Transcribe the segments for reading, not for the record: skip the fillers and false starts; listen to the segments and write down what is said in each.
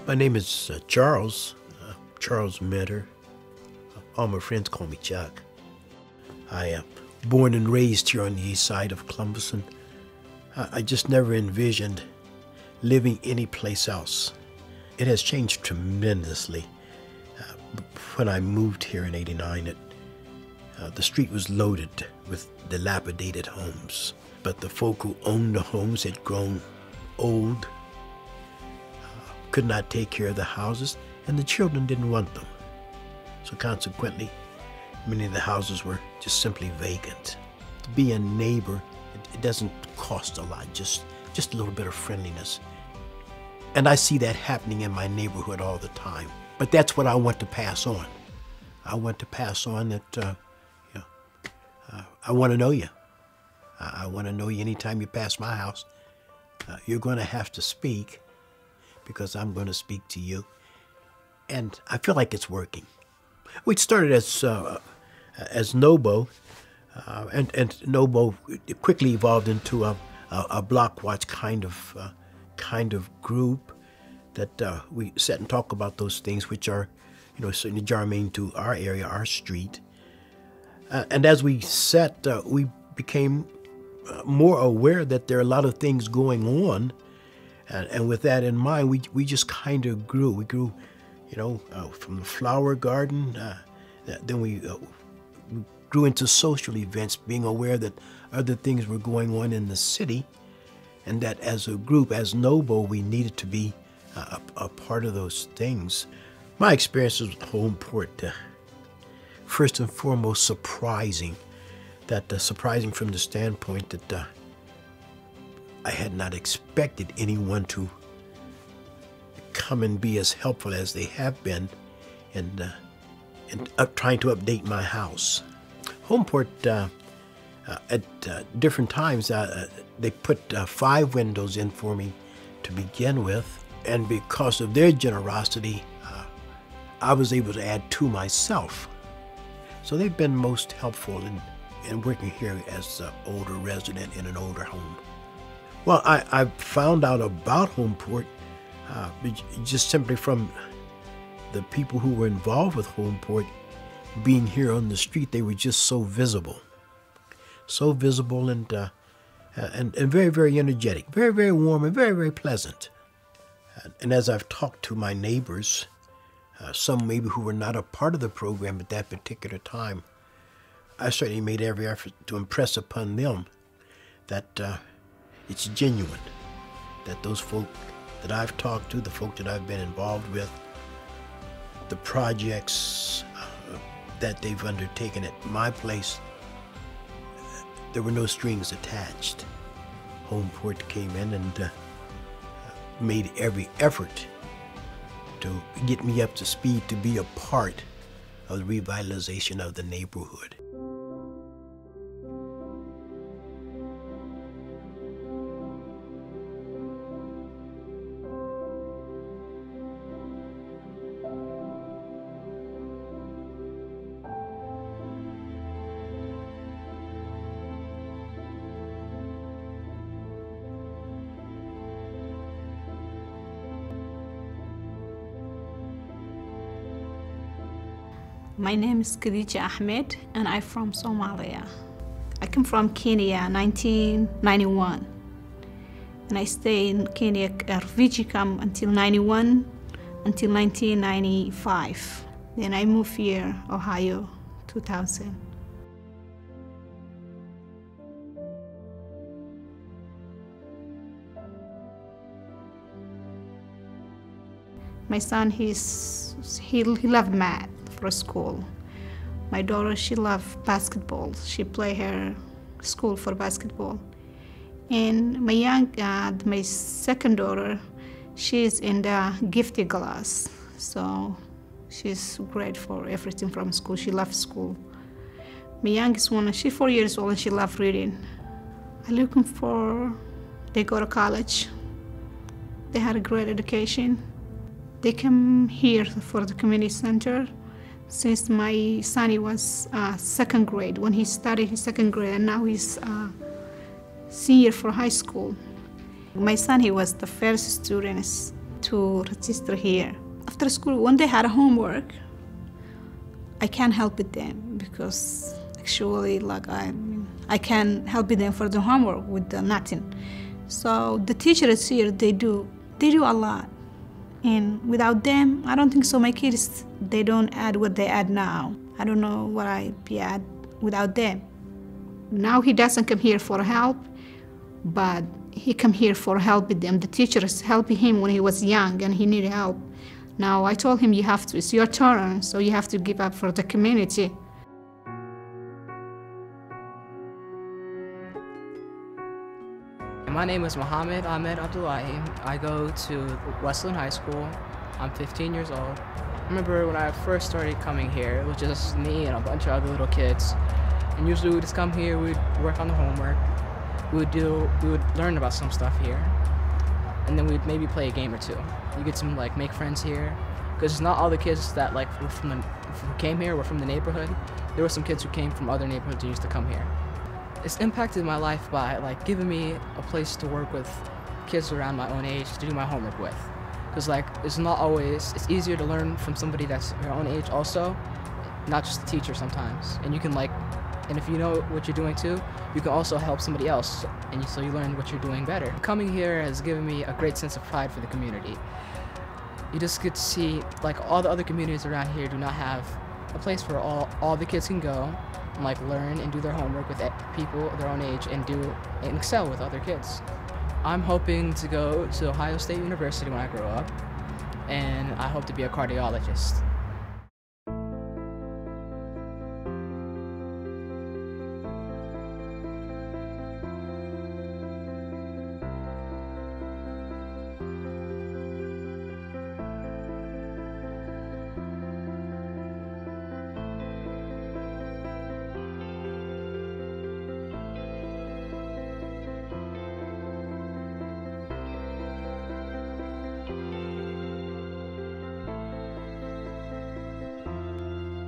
My name is Charles Metter. All my friends call me Chuck. I am born and raised here on the east side of Columbus, and I just never envisioned living any place else. It has changed tremendously. When I moved here in '89, the street was loaded with dilapidated homes, but the folk who owned the homes had grown old, could not take care of the houses, and the children didn't want them. So consequently, many of the houses were just simply vacant. To be a neighbor, it doesn't cost a lot, just a little bit of friendliness. And I see that happening in my neighborhood all the time. But that's what I want to pass on. I want to pass on that, I want to know you. I want to know you anytime you pass my house. You're going to have to speak, because I'm going to speak to you. And I feel like it's working. We started as Nobo, and Nobo quickly evolved into a block watch kind of group that we sit and talk about those things which are, certainly germane to our area, our street. And as we sat, we became more aware that there are a lot of things going on. And with that in mind, we just kind of grew. We grew, from the flower garden. Then we grew into social events, being aware that other things were going on in the city, and that as a group, as Nobo, we needed to be a part of those things. My experiences with Homeport, first and foremost, surprising. Surprising from the standpoint that I had not expected anyone to come and be as helpful as they have been in trying to update my house. Homeport, at different times, they put 5 windows in for me to begin with, and because of their generosity, I was able to add 2 myself. So they've been most helpful in working here as an older resident in an older home. Well, I found out about Homeport just simply from the people who were involved with Homeport being here on the street. They were just so visible and very, very energetic, very, very warm, and very, very pleasant. And as I've talked to my neighbors, some maybe who were not a part of the program at that particular time, I certainly made every effort to impress upon them that it's genuine, that those folk that I've talked to, the folk that I've been involved with, the projects that they've undertaken at my place, there were no strings attached. Homeport came in and made every effort to get me up to speed to be a part of the revitalization of the neighborhood. My name is Khadija Ahmed, and I'm from Somalia. I came from Kenya in 1991, and I stayed in Kenya refugee camp until 1995. Then I moved here, Ohio, 2000. My son, he loved math for school. My daughter, she loved basketball. She played her school for basketball. And my second daughter, she's in the gifted class. So she's great for everything from school. She loves school. My youngest one, she's 4 years old and she loves reading. I'm looking for, they go to college. They had a great education. They come here for the community center. Since my son, he was second grade, when he started his second grade, and now he's senior for high school. My son, he was the first student to register here. After school, when they had homework, I can't help with them because actually, like I can help them for the homework with the nothing. So the teachers here, they do a lot, and without them, I don't think so. My kids, they don't add what they add now. I don't know what I'd be at without them. Now he doesn't come here for help, but he come here for help with them. The teachers helping him when he was young and he needed help. Now I told him, it's your turn, so you have to give up for the community. My name is Mohammed Abdullahi. I go to Westland High School. I'm 15 years old. I remember when I first started coming here, it was just me and a bunch of other little kids. And usually we'd just come here, we'd work on the homework, we would learn about some stuff here, and then we'd maybe play a game or two. You get to make friends here, because not all the kids that who came here were from the neighborhood. There were some kids who came from other neighborhoods who used to come here. It's impacted my life by giving me a place to work with kids around my own age to do my homework with. Because it's easier to learn from somebody that's your own age also, not just the teacher sometimes. And you can and if you know what you're doing too, you can also help somebody else, and so you learn what you're doing better. Coming here has given me a great sense of pride for the community. You just get to see, all the other communities around here do not have a place where all the kids can go and learn and do their homework with people their own age and excel with other kids. I'm hoping to go to Ohio State University when I grow up, and I hope to be a cardiologist.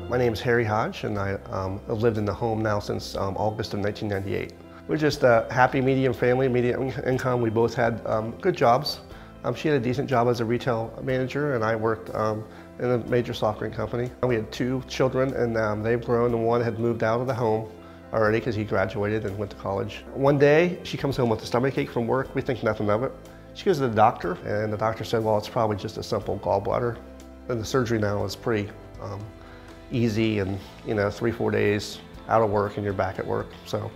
My name is Harry Hodge, and I have lived in the home now since August of 1998. We're just a happy medium family, medium income. We both had good jobs. She had a decent job as a retail manager, and I worked in a major soft drink company. We had 2 children, and they've grown, and one had moved out of the home already because he graduated and went to college. One day, she comes home with a stomachache from work. We think nothing of it. She goes to the doctor, and the doctor said, well, it's probably just a simple gallbladder. And the surgery now is pretty easy, and 3-4 days out of work and you're back at work. So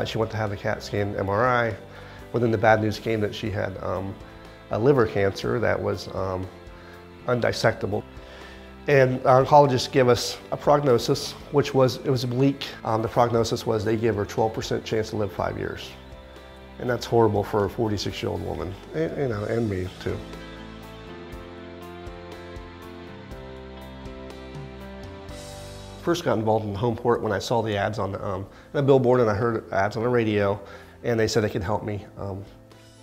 she went to have the CAT scan MRI. Well, then the bad news came that she had a liver cancer that was undissectable. And our oncologist gave us a prognosis, which was, it was bleak. The prognosis was they give her 12% chance to live 5 years. And that's horrible for a 46-year-old woman, and me too. First got involved in Homeport when I saw the ads on the billboard, and I heard ads on the radio, and they said they could help me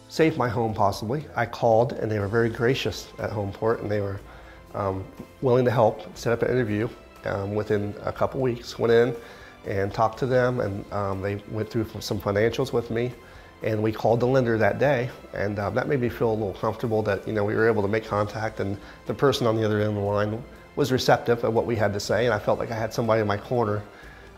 save my home possibly. I called, and they were very gracious at Homeport, and they were willing to help set up an interview within a couple weeks. Went in and talked to them, and they went through some financials with me, and we called the lender that day, and that made me feel a little comfortable that we were able to make contact, and the person on the other end of the line was receptive of what we had to say, and I felt like I had somebody in my corner.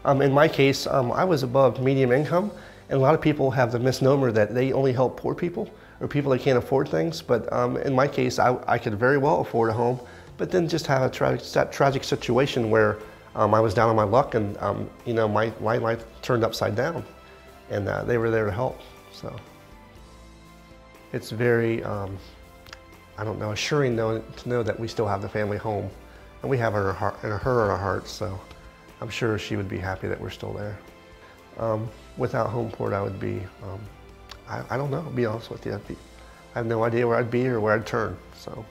In my case, I was above medium income, and a lot of people have the misnomer that they only help poor people or people that can't afford things, but in my case, I could very well afford a home, but then just have a tragic situation where I was down on my luck, and my life turned upside down, and they were there to help. So it's very, I don't know, assuring to know that we still have the family home. And we have her in our hearts, so I'm sure she would be happy that we're still there. Without Homeport, I would be, I don't know, to be honest with you. I have no idea where I'd be or where I'd turn, so.